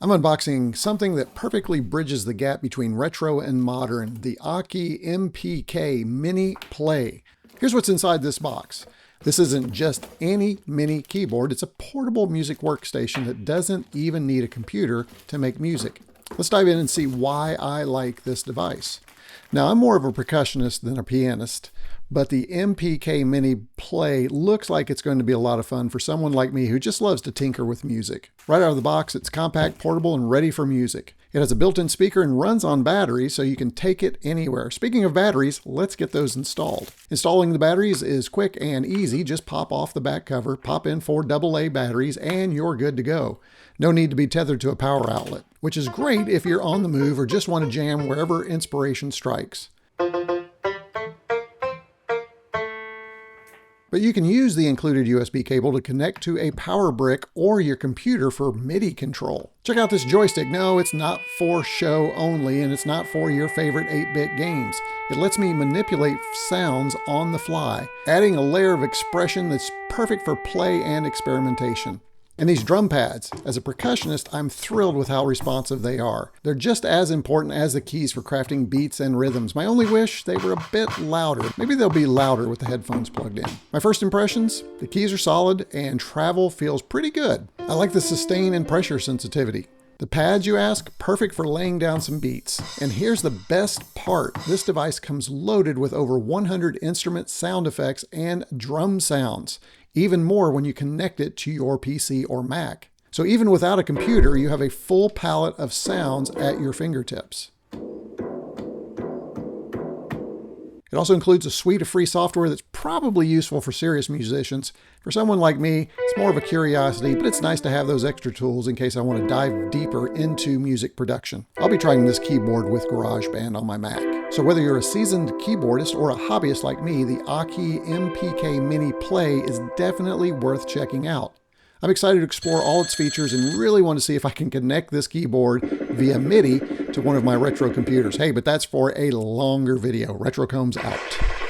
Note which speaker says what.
Speaker 1: I'm unboxing something that perfectly bridges the gap between retro and modern, the Akai MPK Mini Play. Here's what's inside this box. This isn't just any mini keyboard, it's a portable music workstation that doesn't even need a computer to make music. Let's dive in and see why I like this device. Now, I'm more of a percussionist than a pianist, but the MPK Mini Play looks like it's going to be a lot of fun for someone like me who just loves to tinker with music. Right out of the box, it's compact, portable, and ready for music. It has a built-in speaker and runs on batteries, so you can take it anywhere. Speaking of batteries, let's get those installed. Installing the batteries is quick and easy. Just pop off the back cover, pop in 4 AA batteries, and you're good to go. No need to be tethered to a power outlet, which is great if you're on the move or just want to jam wherever inspiration strikes. But you can use the included USB cable to connect to a power brick or your computer for MIDI control. Check out this joystick. No, it's not for show only, and it's not for your favorite 8-bit games. It lets me manipulate sounds on the fly, adding a layer of expression that's perfect for play and experimentation. And these drum pads, as a percussionist, I'm thrilled with how responsive they are. They're just as important as the keys for crafting beats and rhythms. My only wish, they were a bit louder. Maybe they'll be louder with the headphones plugged in. My first impressions, the keys are solid and travel feels pretty good. I like the sustain and pressure sensitivity. The pads, you ask? Perfect for laying down some beats. And here's the best part. This device comes loaded with over 100 instrument sound effects and drum sounds. Even more when you connect it to your PC or Mac. So even without a computer, you have a full palette of sounds at your fingertips. It also includes a suite of free software that's probably useful for serious musicians. For someone like me, it's more of a curiosity, but it's nice to have those extra tools in case I want to dive deeper into music production. I'll be trying this keyboard with GarageBand on my Mac. So whether you're a seasoned keyboardist or a hobbyist like me, the Akai MPK Mini Play is definitely worth checking out. I'm excited to explore all its features and really want to see if I can connect this keyboard via MIDI to one of my retro computers. Hey, but that's for a longer video. retroCombs out.